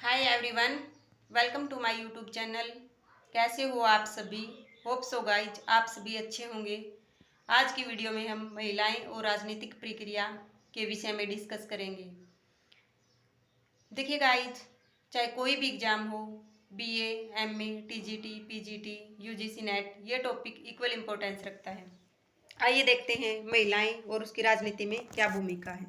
Hi everyone, welcome to my YouTube channel. कैसे हो आप सभी? होप सो गाइज आप सभी अच्छे होंगे। आज की वीडियो में हम महिलाएं और राजनीतिक प्रक्रिया के विषय में डिस्कस करेंगे। देखिए गाइज, चाहे कोई भी एग्जाम हो, BA, MA, TGT, PGT, UGC net, ये टॉपिक इक्वल इम्पोर्टेंस रखता है। आइए देखते हैं महिलाएं और उसकी राजनीति में क्या भूमिका है।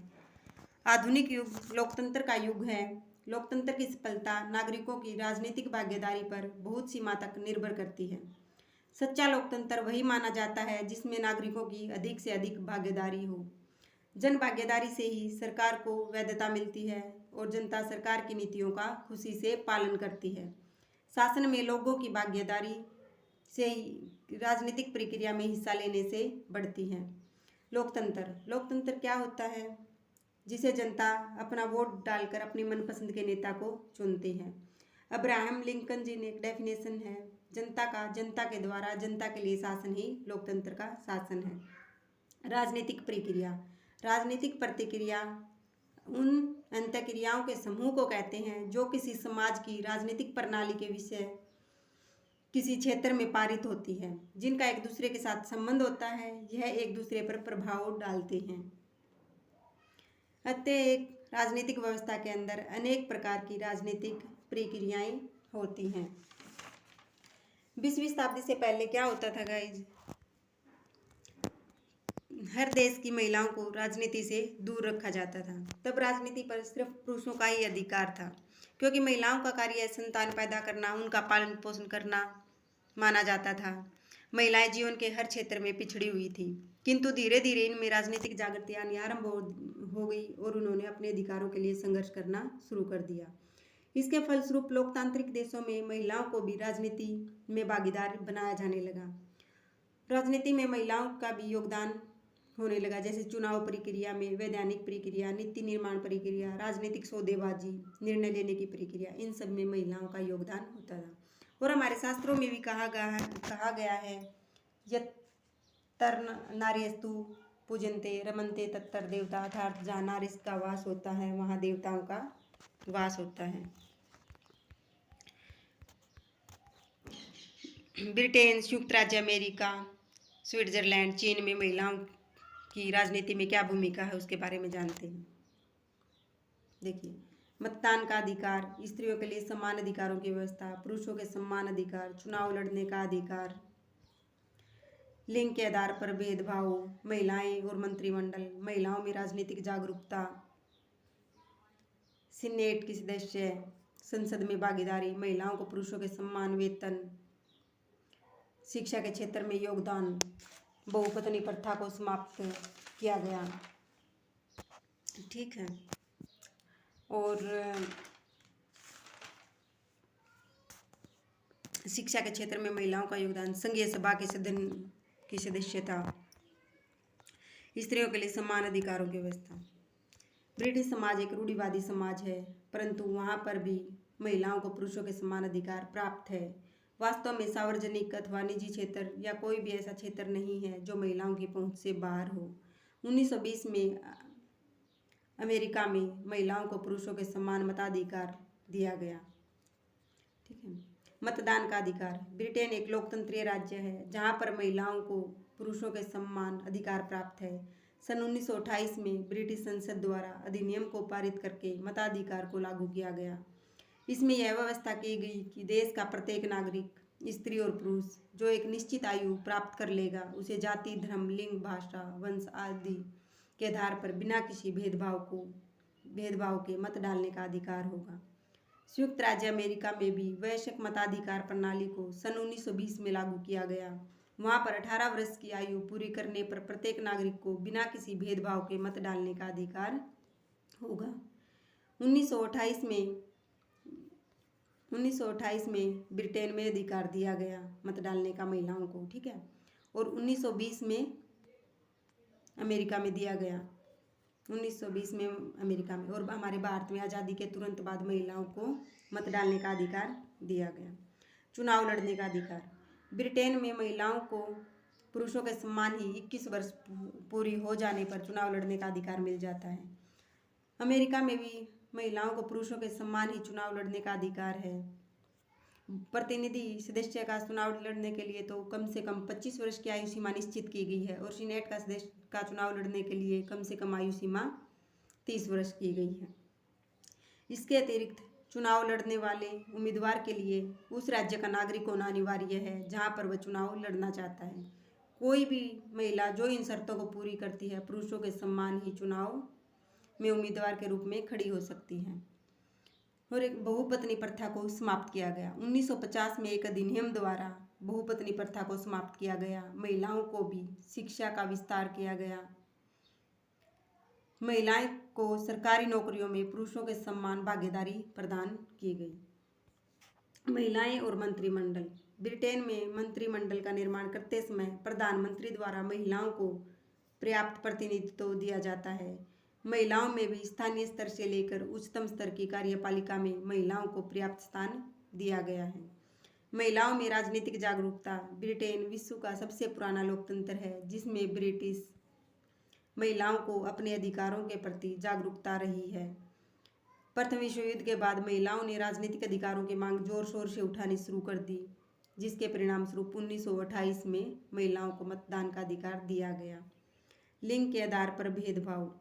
आधुनिक युग लोकतंत्र का युग है। लोकतंत्र की सफलता नागरिकों की राजनीतिक भागीदारी पर बहुत सीमा तक निर्भर करती है। सच्चा लोकतंत्र वही माना जाता है जिसमें नागरिकों की अधिक से अधिक भागीदारी हो। जन भागीदारी से ही सरकार को वैधता मिलती है और जनता सरकार की नीतियों का खुशी से पालन करती है। शासन में लोगों की भागीदारी से ही राजनीतिक प्रक्रिया में हिस्सा लेने से बढ़ती है। लोकतंत्र क्या होता है? जिसे जनता अपना वोट डालकर अपनी मनपसंद के नेता को चुनती है। अब्राहम लिंकन जी ने एक डेफिनेशन है, जनता के द्वारा जनता के लिए शासन ही लोकतंत्र का शासन है। राजनीतिक प्रतिक्रिया उन अंतःक्रियाओं के समूह को कहते हैं जो किसी समाज की राजनीतिक प्रणाली के विषय किसी क्षेत्र में पारित होती है, जिनका एक दूसरे के साथ संबंध होता है। यह एक दूसरे पर प्रभाव डालते हैं। अतः एक राजनीतिक व्यवस्था के अंदर अनेक प्रकार की राजनीतिक प्रक्रियाएं होती हैं। 20वीं शताब्दी से पहले क्या होता था गाइज? हर देश की महिलाओं को राजनीति से दूर रखा जाता था। तब राजनीति पर सिर्फ पुरुषों का ही अधिकार था, क्योंकि महिलाओं का कार्य संतान पैदा करना, उनका पालन पोषण करना माना जाता था। महिलाएं जीवन के हर क्षेत्र में पिछड़ी हुई थी, किंतु धीरे धीरे इनमें राजनीतिक जागृति आनी आरंभ हो गई और उन्होंने अपने अधिकारों के लिए संघर्ष करना शुरू कर दिया। इसके फलस्वरूप लोकतांत्रिक देशों में महिलाओं को भी राजनीति में भागीदार बनाया जाने लगा। राजनीति में महिलाओं का भी योगदान होने लगा, जैसे चुनाव प्रक्रिया में, वैधानिक प्रक्रिया, नीति निर्माण प्रक्रिया, राजनीतिक सौदेबाजी, निर्णय लेने की प्रक्रिया, इन सब में महिलाओं का योगदान होता था। और हमारे शास्त्रों में भी कहा गया है यत्र नार्यस्तु पूजन्ते रमन्ते तत्र देवता, अर्थात जहाँ नारी का वास होता है वहाँ देवताओं का वास होता है। ब्रिटेन, संयुक्त राज्य अमेरिका, स्विट्जरलैंड, चीन में महिलाओं की राजनीति में क्या भूमिका है उसके बारे में जानते हैं। देखिए, मतदान का अधिकार, स्त्रियों के लिए समान अधिकारों की व्यवस्था, पुरुषों के समान अधिकार, चुनाव लड़ने का अधिकार, लिंग के आधार पर भेदभाव, महिलाएं और मंत्रिमंडल, महिलाओं में राजनीतिक जागरूकता, सीनेट की सदस्य, संसद में भागीदारी, महिलाओं को पुरुषों के समान वेतन, शिक्षा के क्षेत्र में योगदान, बहुपत्नी प्रथा को समाप्त किया गया। ठीक है। और शिक्षा के क्षेत्र में महिलाओं का योगदान, संघीय सभा के सदन की सदस्यता, स्त्रियों के लिए समान अधिकारों की व्यवस्था। ब्रिटिश समाज एक रूढ़िवादी समाज है, परंतु वहाँ पर भी महिलाओं को पुरुषों के समान अधिकार प्राप्त है। वास्तव में सार्वजनिक अथवा निजी क्षेत्र या कोई भी ऐसा क्षेत्र नहीं है जो महिलाओं की पहुंच से बाहर हो। 1920 में अमेरिका में महिलाओं को पुरुषों के समान मताधिकार दिया गया। ठीक है। मतदान का अधिकार, ब्रिटेन एक लोकतंत्रीय राज्य है जहां पर महिलाओं को पुरुषों के समान अधिकार प्राप्त है। सन 1928 में ब्रिटिश संसद द्वारा अधिनियम को पारित करके मताधिकार को लागू किया गया। इसमें यह व्यवस्था की गई कि देश का प्रत्येक नागरिक, स्त्री और पुरुष, जो एक निश्चित आयु प्राप्त कर लेगा, उसे जाति, धर्म, लिंग, भाषा, वंश आदि के आधार पर बिना किसी भेदभाव के मत डालने का अधिकार होगा। संयुक्त राज्य अमेरिका में भी वयस्क मताधिकार प्रणाली को सन 1920 में लागू किया गया। वहाँ पर 18 वर्ष की आयु पूरी करने पर प्रत्येक नागरिक को बिना किसी भेदभाव के मत डालने का अधिकार होगा। 1928 में ब्रिटेन में अधिकार दिया गया मत डालने का महिलाओं को। ठीक है। और 1920 में अमेरिका में दिया गया। 1920 में अमेरिका में, और हमारे भारत में आज़ादी के तुरंत बाद महिलाओं को मत डालने का अधिकार दिया गया। चुनाव लड़ने का अधिकार, ब्रिटेन में महिलाओं को पुरुषों के समान ही 21 वर्ष पूरी हो जाने पर चुनाव लड़ने का अधिकार मिल जाता है। अमेरिका में भी महिलाओं को पुरुषों के समान ही चुनाव लड़ने का अधिकार है। प्रतिनिधि सदस्य का चुनाव लड़ने के लिए तो कम से कम 25 वर्ष की आयु सीमा निश्चित की गई है और सीनेट का सदस्य का चुनाव लड़ने के लिए कम से कम आयु सीमा 30 वर्ष की गई है। इसके अतिरिक्त चुनाव लड़ने वाले उम्मीदवार के लिए उस राज्य का नागरिक होना अनिवार्य है जहां पर वह चुनाव लड़ना चाहता है। कोई भी महिला जो इन शर्तों को पूरी करती है पुरुषों के समान ही चुनाव में उम्मीदवार के रूप में खड़ी हो सकती है। और एक बहुपत्नी प्रथा को समाप्त किया गया। 1950 में एक अधिनियम द्वारा बहुपत्नी प्रथा को समाप्त किया गया। महिलाओं को भी शिक्षा का विस्तार किया गया। महिलाएं को सरकारी नौकरियों में पुरुषों के समान भागीदारी प्रदान की गई। महिलाएं और मंत्रिमंडल। ब्रिटेन में मंत्रिमंडल का निर्माण करते समय प्रधानमंत्री द्वारा महिलाओं को पर्याप्त प्रतिनिधित्व दिया जाता है। महिलाओं में भी स्थानीय स्तर से लेकर उच्चतम स्तर की कार्यपालिका में महिलाओं को पर्याप्त स्थान दिया गया है। महिलाओं में राजनीतिक जागरूकता। ब्रिटेन विश्व का सबसे पुराना लोकतंत्र है जिसमें ब्रिटिश महिलाओं को अपने अधिकारों के प्रति जागरूकता रही है। प्रथम विश्व युद्ध के बाद महिलाओं ने राजनीतिक अधिकारों की मांग जोर शोर से उठानी शुरू कर दी, जिसके परिणाम स्वरूप 1928 में महिलाओं को मतदान का अधिकार दिया गया। लिंग के आधार पर भेदभाव।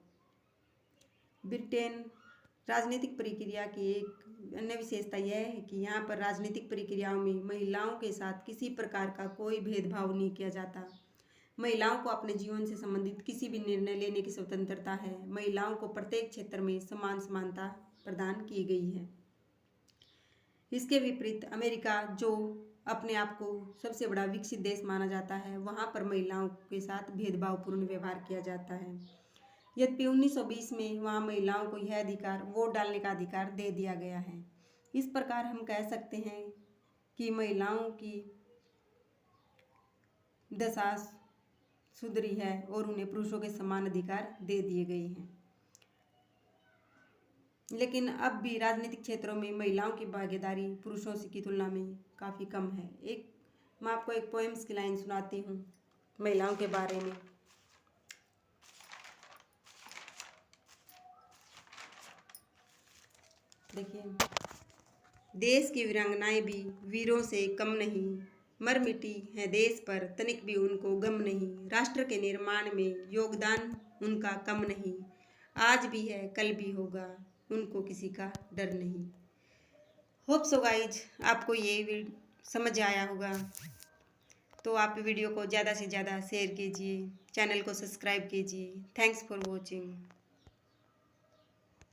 ब्रिटेन राजनीतिक प्रक्रिया की एक अन्य विशेषता यह है कि यहाँ पर राजनीतिक प्रक्रियाओं में महिलाओं के साथ किसी प्रकार का कोई भेदभाव नहीं किया जाता। महिलाओं को अपने जीवन से संबंधित किसी भी निर्णय लेने की स्वतंत्रता है। महिलाओं को प्रत्येक क्षेत्र में समान समानता प्रदान की गई है। इसके विपरीत अमेरिका, जो अपने आप को सबसे बड़ा विकसित देश माना जाता है, वहाँ पर महिलाओं के साथ भेदभावपूर्ण व्यवहार किया जाता है। यद्यपि 1920 में वहाँ महिलाओं को यह अधिकार, वोट डालने का अधिकार दे दिया गया है। इस प्रकार हम कह सकते हैं कि महिलाओं की दशा सुधरी है और उन्हें पुरुषों के समान अधिकार दे दिए गए हैं। लेकिन अब भी राजनीतिक क्षेत्रों में महिलाओं की भागीदारी पुरुषों की तुलना में काफ़ी कम है। मैं आपको एक पोएम्स की लाइन सुनाती हूँ महिलाओं के बारे में। देखिए, देश की वीरांगनाएं भी वीरों से कम नहीं, मर मिटी है देश पर तनिक भी उनको गम नहीं। राष्ट्र के निर्माण में योगदान उनका कम नहीं, आज भी है कल भी होगा, उनको किसी का डर नहीं। होप सो गाइज आपको ये समझ आया होगा, तो आप वीडियो को ज़्यादा से ज़्यादा शेयर कीजिए, चैनल को सब्सक्राइब कीजिए। Thanks for watching.